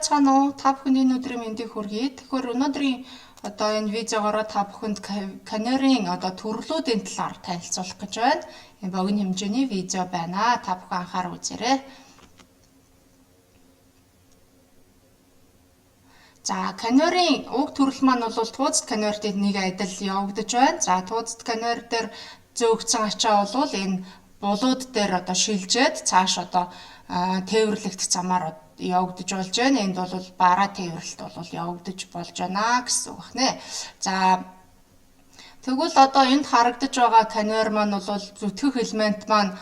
байцгаана уу? Та бүхэнд энэ өдрийн мэндийг хүргэе. Тэгэхээр өнөөдрийн одоо энэ видеогоор та бүхэнд Canary-ийн одоо төрлүүдийн талаар танилцуулах гэж байна. Энэ богино хэмжээний видео байна. Та бүхэн анхаарал үзээрэй. За, Canary-ийн уг төрөл маань бол тууцт Canary-тэй нэг адил явагдаж байна. За, тууцт Canary дээр зөөгцөн ачаа бол энэ булууд дээр одоо шилжээд цааш одоо тээвэрлэгдэх замаар явагдаж болж байна. Энд бол бараа тээвэрлэлт бол явагдаж болж байна гэсэн үг байна. За тэгвэл одоо энд харагдаж байгаа Canary маань бол зүтгэх элемент маань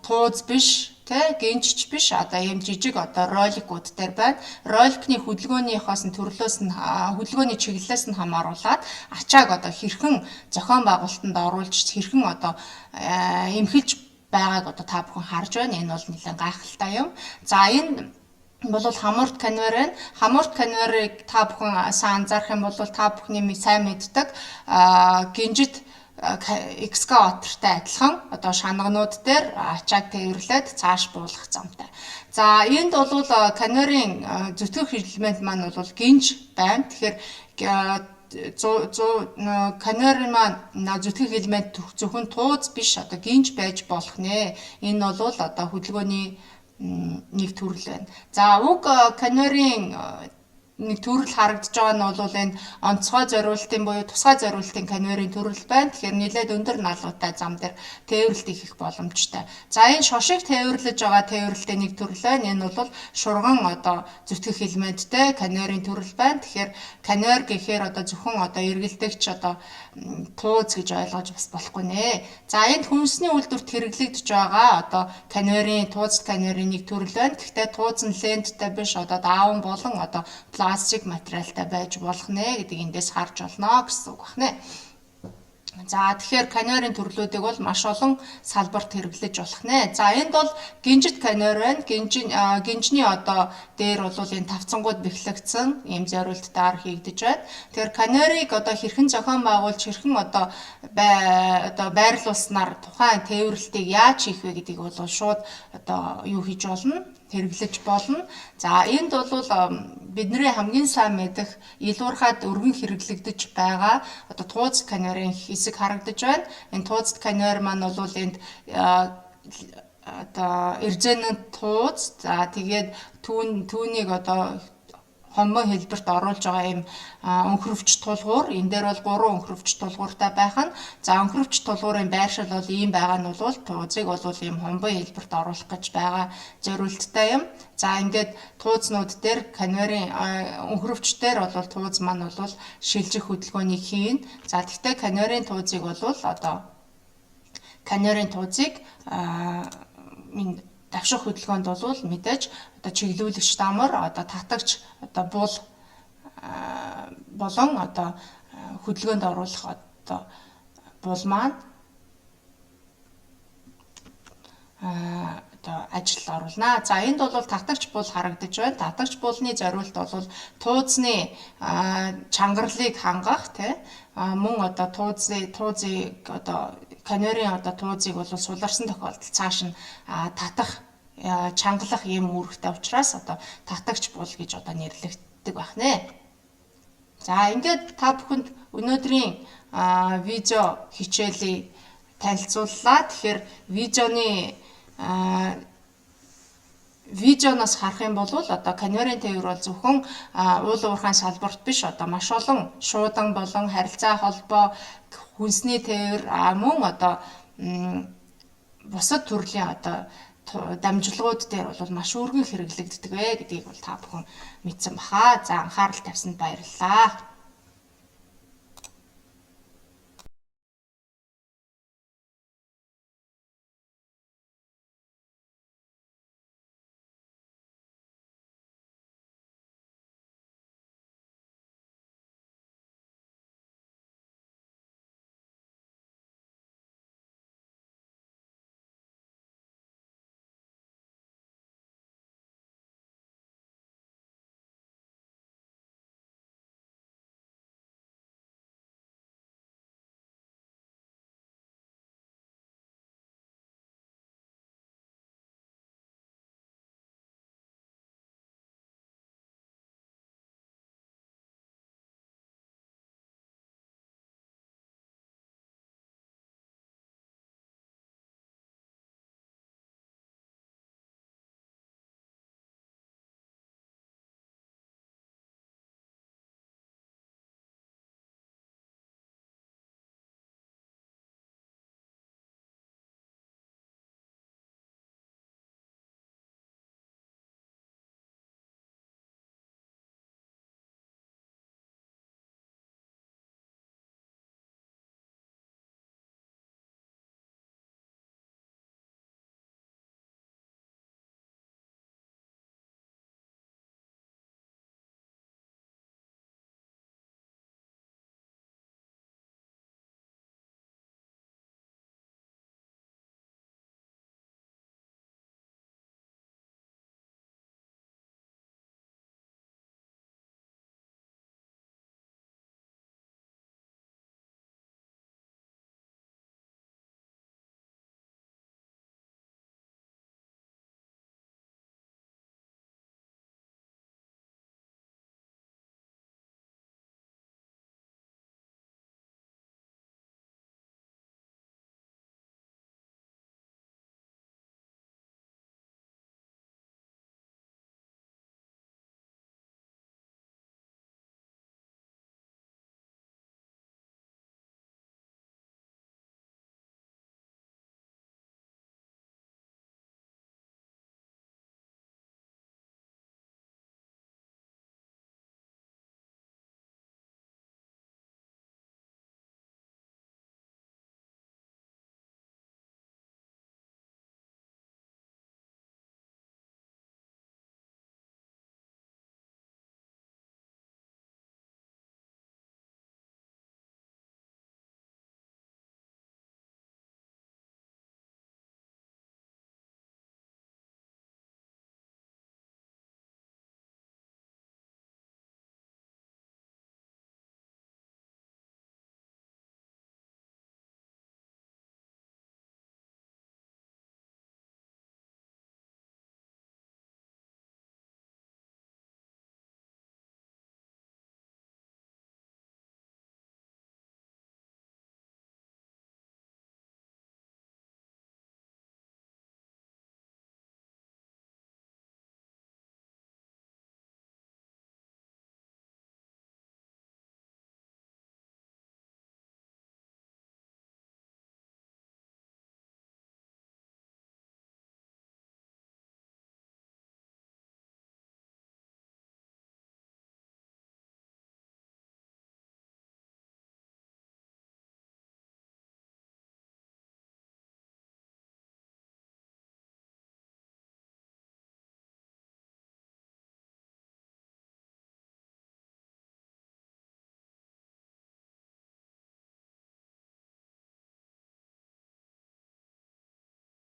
тууз биш, гинжч биш, одоо ийм жижиг одоо роликууд дээр байна. Роликны хөдөлгөөнийхоос нь төрлөөс нь хөдөлгөөний чиглэлээс нь хамааруулаад ачааг одоо хэрхэн зохион байгуулалтанд оруулж хэрхэн одоо эмхэлж байгааг одоо та бүхэн харж байна. Энэ бол нэлээд гайхалтай юм. За энэ бол хамуурт Canary. Хамуурт Canary-г та бүхэн сайн анзаарах юм бол та бүхний сайн мэддэг гинжит экскаватортай адилхан одоо шанагнууд дээр ачааг тээвэрлээд цааш буулгах замтай. За энд бол Canary-ийн зүтгэх элемент маань бол гинж байна. Тэгэхээр Canary маань зүтгэх элемент зөвхөн тууз биш одоо гинж байж болох нэ. Энэ бол одоо хөдөлгөөний нэг төрөл байна. За уг Canary-ийн нэг төрөл харагдаж байгаа нь бол энэ онцгой зориултын буюу тусгай зориултын Canary-ийн төрөл байна. Тэгэхээр нэлээд өндөр наалуутай зам дээр тээвэрлэлт хийх боломжтой. За энэ шошиг тээвэрлэж байгаа тээвэрлэлтийн нэг төрөл байна. Энэ бол шурган одоо зүтгэх элементтэй Canary-ийн төрөл байна. Тэгэхээр Canary гэхээр одоо зөвхөн одоо эргэлдэгч одоо тууз гэж ойлгож бас болохгүй нэ. За энд хүнсний үйлдвэрт хэрэглэгдэж байгаа одоо Canary-ийн тууцт Canary-ийн нэг төрөл байна. Гэхдээ тууз нь ленттэй биш одоо дааван болон одоо пластик материалтай байж болох нэ гэдэг эндээс харж болно гэсэн үг байна. За тэгэхээр Canary-ийн төрлүүдийг бол маш олон салбарт хэрэглэж болох нэ. За энд бол гинжит Canary байна. Гинжний одоо дээр бол энэ тавцангууд бэхлэгдсэн ийм зориулттаар хийгдэж байна. Тэгэхээр Canary-г одоо хэрхэн зохион байгуулж хэрхэн одоо байрлуулснаар тухайн тээвэрлэлтийг яаж хийх вэ гэдгийг бол шууд одоо юу хийж болно? Хэрэглэж болно. За энд бол бидний хамгийн сайн мэдэх илуурхаад өргөн хэрэглэгдэж байгаа одоо тууз Canary-ийн хэсэг харагдаж байна. Энэ тууз Canary маань бол энд одоо эрзэнэн тууз за тэгээд түүнийг одоо хомбон хэлбэрт оруулж байгаа юм өнхрөвч тулгуур. Энэ дээр бол 3 өнхрөвч тулгууртай байх нь. За өнхрөвч тулгуурын байршил бол ийм байгаа нь бол туузыг бол ийм хомбон хэлбэрт оруулах гэж байгаа зориулттай юм. За ингээд туузнууд дээр Canary өнхрөвчтэр бол тууз маань бол шилжих хөдөлгөөнийг хийн. За тэгвэл Canary-ийн туузыг бол одоо Canary-ийн туузыг давших хөдөлгөөнд бол мэдээж одоо чиглүүлэгч дамар одоо татагч одоо бул болон одоо хөдөлгөөнд оруулах одоо бул маань одоо ажилд оруулна. За энд бол татагч бул харагдаж байна. Татагч булны зориулт бол туузны чангарлыг хангах мөн одоо туузыг одоо Canary-ийн одоо туузыг бол суларсан тохиолдолд цааш нь татах чангалах юм үүрэгтэй учраас одоо татагч бул гэж одоо нэрлэгддэг байх нэ. За ингээд та бүхэнд өнөөдрийн видео хичээлийг танилцууллаа. Тэгэхээр видеоноос харах юм бол одоо Canary-ийн тээвэр бол зөвхөн уул уурхайн салбарт биш одоо маш олон шуудан болон харилцаа холбоо хүнсний тээвэр мөн одоо бусад төрлийн одоо дамжлагууд дээр бол маш өргөн хэрэглэгддэг вэ гэдгийг бол та бүхэн мэдсэн баха. За анхаарал тавьсанд баярлалаа.